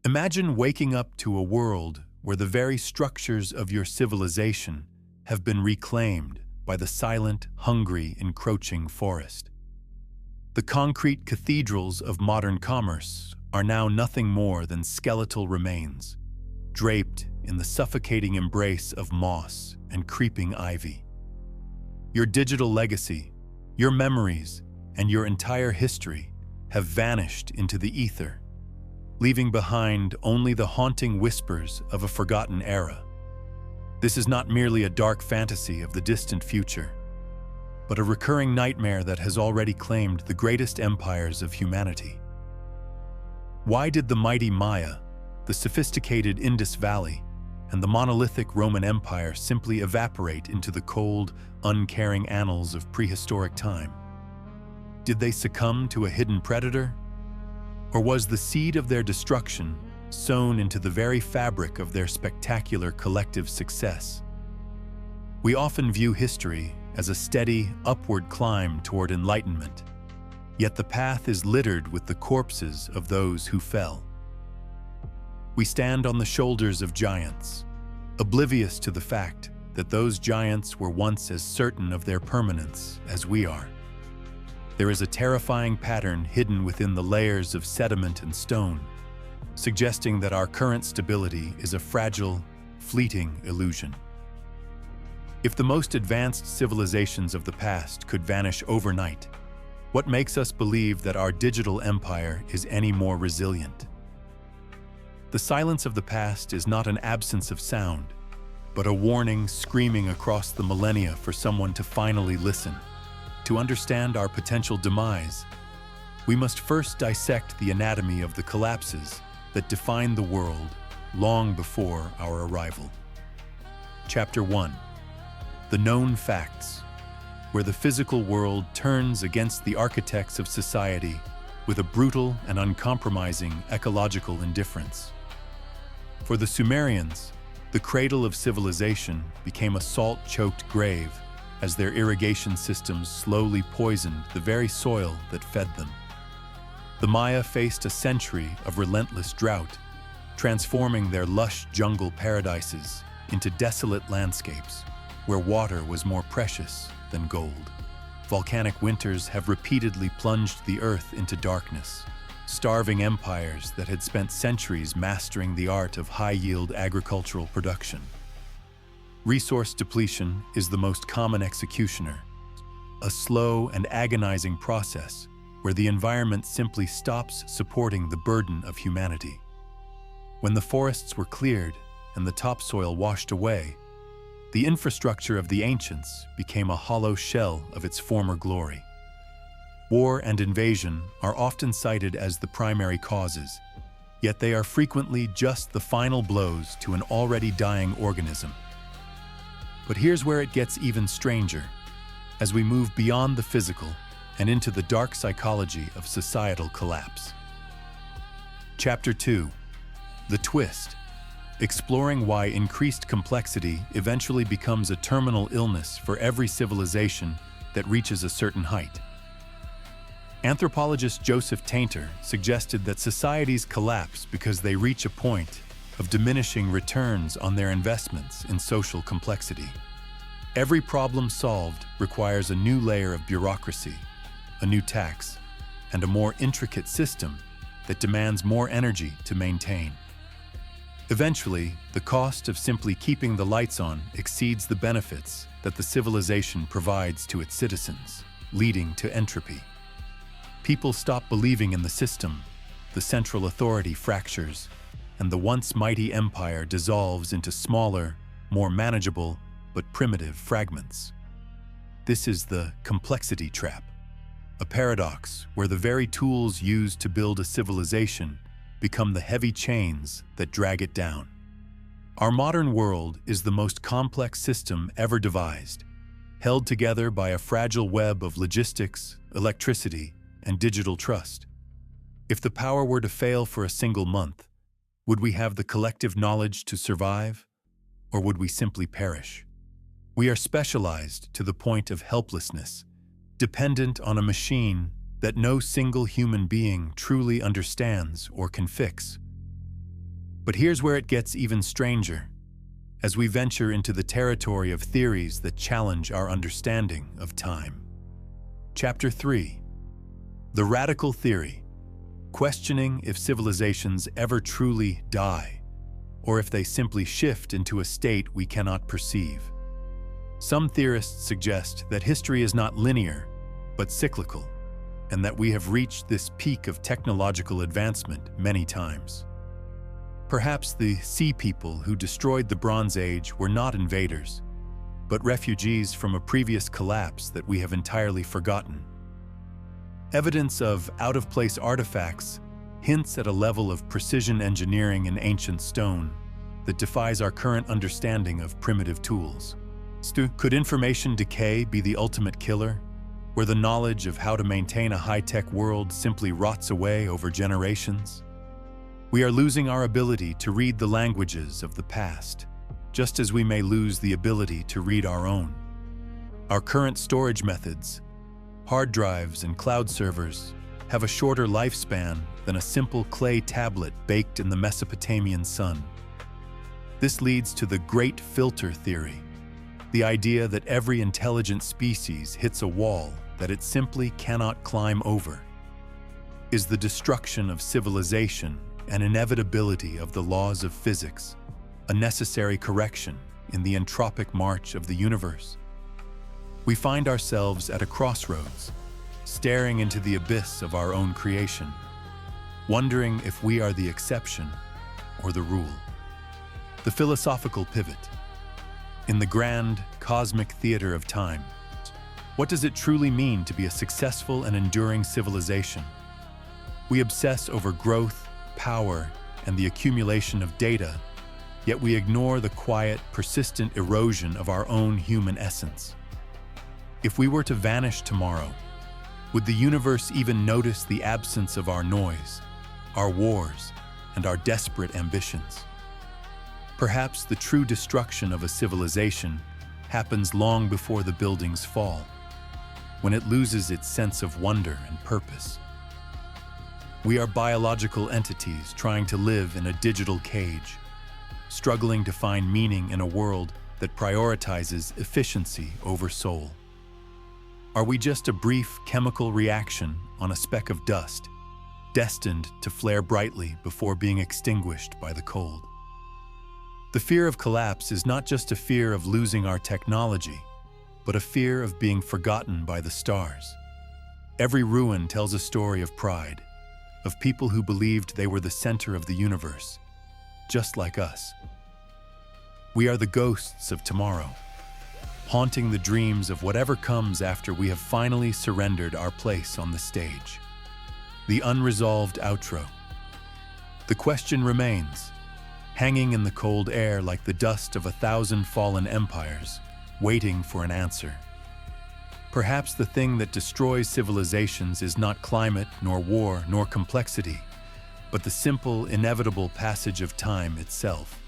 Imagine waking up to a world where the very structures of your civilization have been reclaimed by the silent, hungry, encroaching forest. The concrete cathedrals of modern commerce are now nothing more than skeletal remains, draped in the suffocating embrace of moss and creeping ivy. Your digital legacy, your memories, and your entire history have vanished into the ether, leaving behind only the haunting whispers of a forgotten era. This is not merely a dark fantasy of the distant future, but a recurring nightmare that has already claimed the greatest empires of humanity. Why did the mighty Maya, the sophisticated Indus Valley, and the monolithic Roman Empire simply evaporate into the cold, uncaring annals of prehistoric time? Did they succumb to a hidden predator? Or was the seed of their destruction sown into the very fabric of their spectacular collective success? We often view history as a steady, upward climb toward enlightenment, yet the path is littered with the corpses of those who fell. We stand on the shoulders of giants, oblivious to the fact that those giants were once as certain of their permanence as we are. There is a terrifying pattern hidden within the layers of sediment and stone, suggesting that our current stability is a fragile, fleeting illusion. If the most advanced civilizations of the past could vanish overnight, what makes us believe that our digital empire is any more resilient? The silence of the past is not an absence of sound, but a warning screaming across the millennia for someone to finally listen. To understand our potential demise, we must first dissect the anatomy of the collapses that defined the world long before our arrival. Chapter 1: The Known Facts, where the physical world turns against the architects of society with a brutal and uncompromising ecological indifference. For the Sumerians, the cradle of civilization became a salt-choked grave as their irrigation systems slowly poisoned the very soil that fed them. The Maya faced a century of relentless drought, transforming their lush jungle paradises into desolate landscapes where water was more precious than gold. Volcanic winters have repeatedly plunged the earth into darkness, starving empires that had spent centuries mastering the art of high-yield agricultural production. Resource depletion is the most common executioner, a slow and agonizing process where the environment simply stops supporting the burden of humanity. When the forests were cleared and the topsoil washed away, the infrastructure of the ancients became a hollow shell of its former glory. War and invasion are often cited as the primary causes, yet they are frequently just the final blows to an already dying organism. But here's where it gets even stranger, as we move beyond the physical and into the dark psychology of societal collapse. Chapter 2: The Twist, exploring why increased complexity eventually becomes a terminal illness for every civilization that reaches a certain height. Anthropologist Joseph Tainter suggested that societies collapse because they reach a point of diminishing returns on their investments in social complexity. Every problem solved requires a new layer of bureaucracy, a new tax, and a more intricate system that demands more energy to maintain. Eventually, the cost of simply keeping the lights on exceeds the benefits that the civilization provides to its citizens, leading to entropy. People stop believing in the system, the central authority fractures, and the once mighty empire dissolves into smaller, more manageable, but primitive fragments. This is the complexity trap, a paradox where the very tools used to build a civilization become the heavy chains that drag it down. Our modern world is the most complex system ever devised, held together by a fragile web of logistics, electricity, and digital trust. If the power were to fail for a single month, would we have the collective knowledge to survive, or would we simply perish? We are specialized to the point of helplessness, dependent on a machine that no single human being truly understands or can fix. But here's where it gets even stranger, as we venture into the territory of theories that challenge our understanding of time. Chapter 3. The Radical Theory, questioning if civilizations ever truly die, or if they simply shift into a state we cannot perceive. Some theorists suggest that history is not linear, but cyclical, and that we have reached this peak of technological advancement many times. Perhaps the sea people who destroyed the Bronze Age were not invaders, but refugees from a previous collapse that we have entirely forgotten. Evidence of out-of-place artifacts hints at a level of precision engineering in ancient stone that defies our current understanding of primitive tools. Could information decay be the ultimate killer, where the knowledge of how to maintain a high-tech world simply rots away over generations? We are losing our ability to read the languages of the past, just as we may lose the ability to read our own. Our current storage methods, hard drives and cloud servers, have a shorter lifespan than a simple clay tablet baked in the Mesopotamian sun. This leads to the Great Filter Theory, the idea that every intelligent species hits a wall that it simply cannot climb over. Is the destruction of civilization an inevitability of the laws of physics, a necessary correction in the entropic march of the universe? We find ourselves at a crossroads, staring into the abyss of our own creation, wondering if we are the exception or the rule. The philosophical pivot. In the grand, cosmic theater of time, what does it truly mean to be a successful and enduring civilization? We obsess over growth, power, and the accumulation of data, yet we ignore the quiet, persistent erosion of our own human essence. If we were to vanish tomorrow, would the universe even notice the absence of our noise, our wars, and our desperate ambitions? Perhaps the true destruction of a civilization happens long before the buildings fall, when it loses its sense of wonder and purpose. We are biological entities trying to live in a digital cage, struggling to find meaning in a world that prioritizes efficiency over soul. Are we just a brief chemical reaction on a speck of dust, destined to flare brightly before being extinguished by the cold? The fear of collapse is not just a fear of losing our technology, but a fear of being forgotten by the stars. Every ruin tells a story of pride, of people who believed they were the center of the universe, just like us. We are the ghosts of tomorrow, haunting the dreams of whatever comes after we have finally surrendered our place on the stage. The unresolved outro. The question remains, hanging in the cold air like the dust of 1,000 fallen empires, waiting for an answer. Perhaps the thing that destroys civilizations is not climate, nor war, nor complexity, but the simple, inevitable passage of time itself.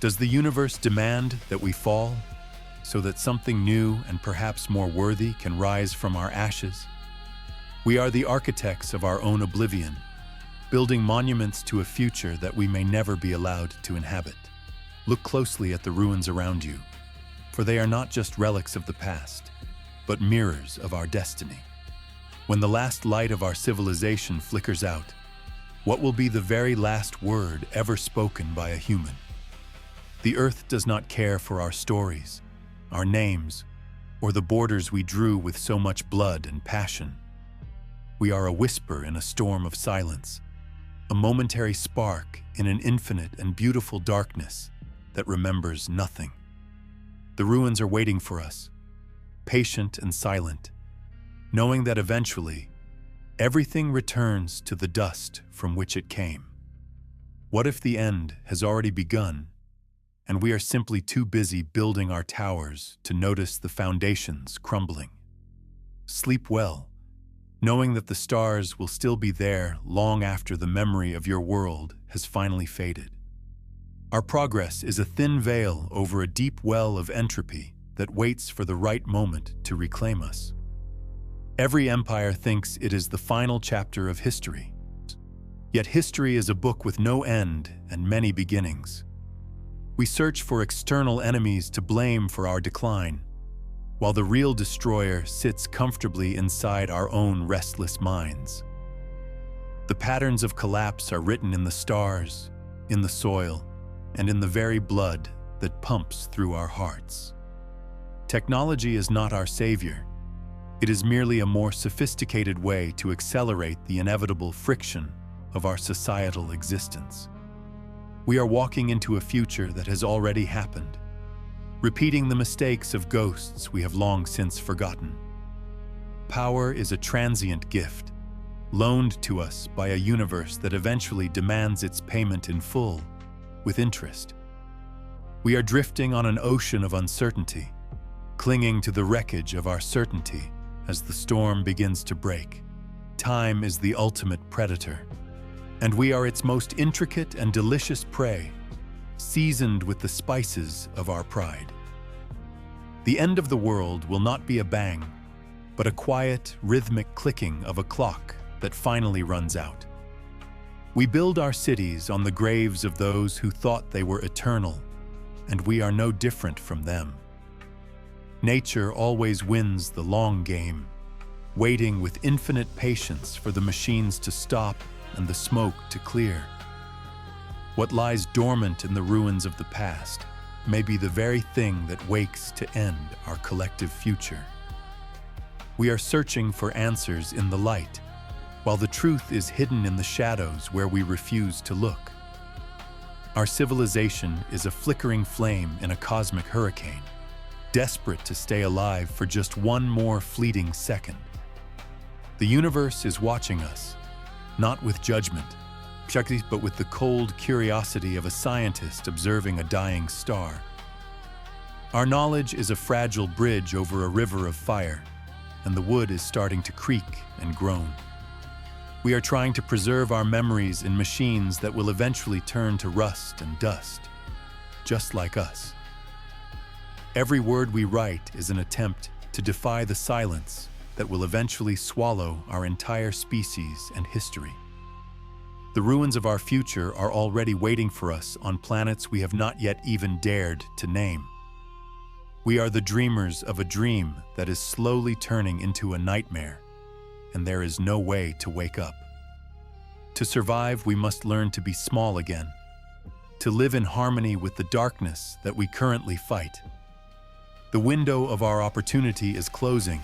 Does the universe demand that we fall, so that something new and perhaps more worthy can rise from our ashes? We are the architects of our own oblivion, building monuments to a future that we may never be allowed to inhabit. Look closely at the ruins around you, for they are not just relics of the past, but mirrors of our destiny. When the last light of our civilization flickers out, what will be the very last word ever spoken by a human? The earth does not care for our stories, our names, or the borders we drew with so much blood and passion. We are a whisper in a storm of silence, a momentary spark in an infinite and beautiful darkness that remembers nothing. The ruins are waiting for us, patient and silent, knowing that eventually, everything returns to the dust from which it came. What if the end has already begun, and we are simply too busy building our towers to notice the foundations crumbling? Sleep well, knowing that the stars will still be there long after the memory of your world has finally faded. Our progress is a thin veil over a deep well of entropy that waits for the right moment to reclaim us. Every empire thinks it is the final chapter of history, Yet history is a book with no end and many beginnings. We search for external enemies to blame for our decline, while the real destroyer sits comfortably inside our own restless minds. The patterns of collapse are written in the stars, in the soil, and in the very blood that pumps through our hearts. Technology is not our savior. It is merely a more sophisticated way to accelerate the inevitable friction of our societal existence. We are walking into a future that has already happened, repeating the mistakes of ghosts we have long since forgotten. Power is a transient gift, loaned to us by a universe that eventually demands its payment in full, with interest. We are drifting on an ocean of uncertainty, clinging to the wreckage of our certainty as the storm begins to break. Time is the ultimate predator, and we are its most intricate and delicious prey, seasoned with the spices of our pride. The end of the world will not be a bang, but a quiet, rhythmic clicking of a clock that finally runs out. We build our cities on the graves of those who thought they were eternal, and we are no different from them. Nature always wins the long game, waiting with infinite patience for the machines to stop and the smoke to clear. What lies dormant in the ruins of the past may be the very thing that wakes to end our collective future. We are searching for answers in the light, while the truth is hidden in the shadows where we refuse to look. Our civilization is a flickering flame in a cosmic hurricane, desperate to stay alive for just one more fleeting second. The universe is watching us, not with judgment, but with the cold curiosity of a scientist observing a dying star. Our knowledge is a fragile bridge over a river of fire, and the wood is starting to creak and groan. We are trying to preserve our memories in machines that will eventually turn to rust and dust, just like us. Every word we write is an attempt to defy the silence that will eventually swallow our entire species and history. The ruins of our future are already waiting for us on planets we have not yet even dared to name. We are the dreamers of a dream that is slowly turning into a nightmare, and there is no way to wake up. To survive, we must learn to be small again, to live in harmony with the darkness that we currently fight. The window of our opportunity is closing,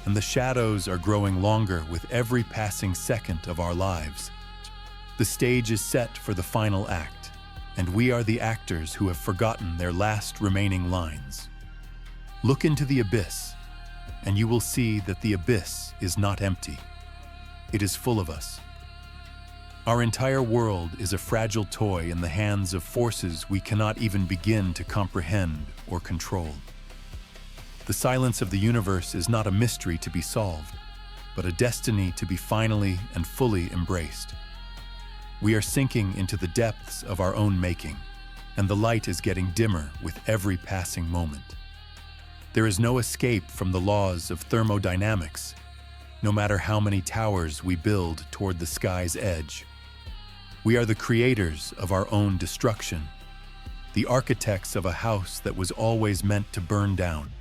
and the shadows are growing longer with every passing second of our lives. The stage is set for the final act, and we are the actors who have forgotten their last remaining lines. Look into the abyss, and you will see that the abyss is not empty. It is full of us. Our entire world is a fragile toy in the hands of forces we cannot even begin to comprehend or control. The silence of the universe is not a mystery to be solved, but a destiny to be finally and fully embraced. We are sinking into the depths of our own making, and the light is getting dimmer with every passing moment. There is no escape from the laws of thermodynamics, no matter how many towers we build toward the sky's edge. We are the creators of our own destruction, the architects of a house that was always meant to burn down.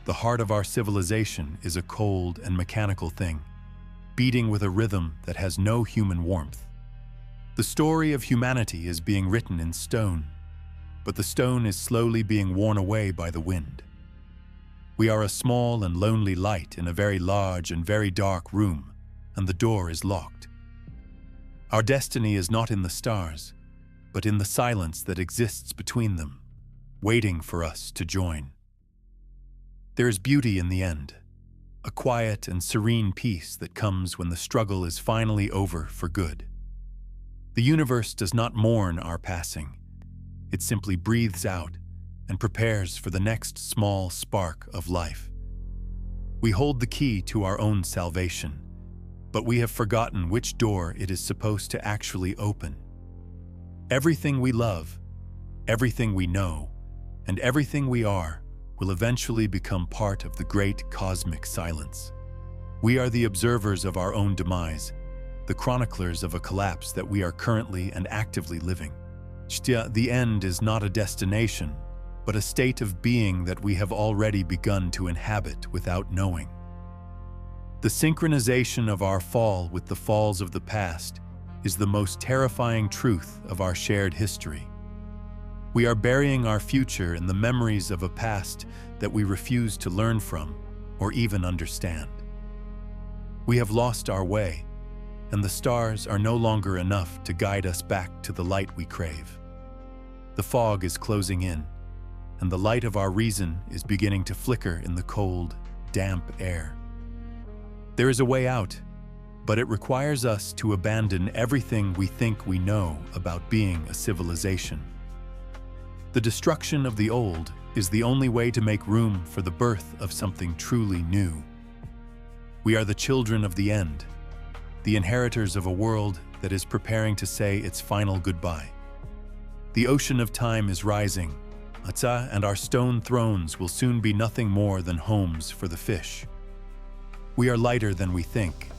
The heart of our civilization is a cold and mechanical thing, beating with a rhythm that has no human warmth. The story of humanity is being written in stone, but the stone is slowly being worn away by the wind. We are a small and lonely light in a very large and very dark room, and the door is locked. Our destiny is not in the stars, but in the silence that exists between them, waiting for us to join. There is beauty in the end, a quiet and serene peace that comes when the struggle is finally over for good. The universe does not mourn our passing. It simply breathes out and prepares for the next small spark of life. We hold the key to our own salvation, but we have forgotten which door it is supposed to actually open. Everything we love, everything we know, and everything we are will eventually become part of the great cosmic silence. We are the observers of our own demise, the chroniclers of a collapse that we are currently and actively living. The end is not a destination, but a state of being that we have already begun to inhabit without knowing. The synchronization of our fall with the falls of the past is the most terrifying truth of our shared history. We are burying our future in the memories of a past that we refuse to learn from or even understand. We have lost our way, and the stars are no longer enough to guide us back to the light we crave. The fog is closing in, and the light of our reason is beginning to flicker in the cold, damp air. There is a way out, but it requires us to abandon everything we think we know about being a civilization. The destruction of the old is the only way to make room for the birth of something truly new. We are the children of the end, the inheritors of a world that is preparing to say its final goodbye. The ocean of time is rising, and our stone thrones will soon be nothing more than homes for the fish. We are lighter than we think,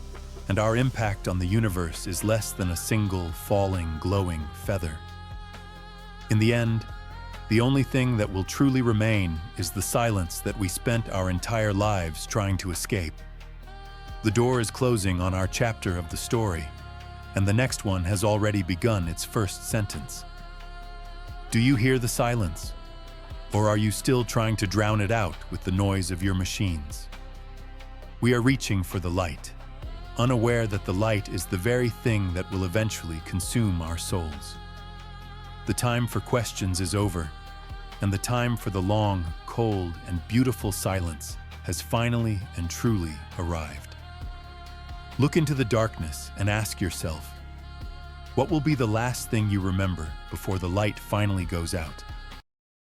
and our impact on the universe is less than a single falling, glowing feather. In the end, the only thing that will truly remain is the silence that we spent our entire lives trying to escape. The door is closing on our chapter of the story, and the next one has already begun its first sentence. Do you hear the silence? Or are you still trying to drown it out with the noise of your machines? We are reaching for the light, unaware that the light is the very thing that will eventually consume our souls. The time for questions is over, and the time for the long, cold, and beautiful silence has finally and truly arrived. Look into the darkness and ask yourself, what will be the last thing you remember before the light finally goes out?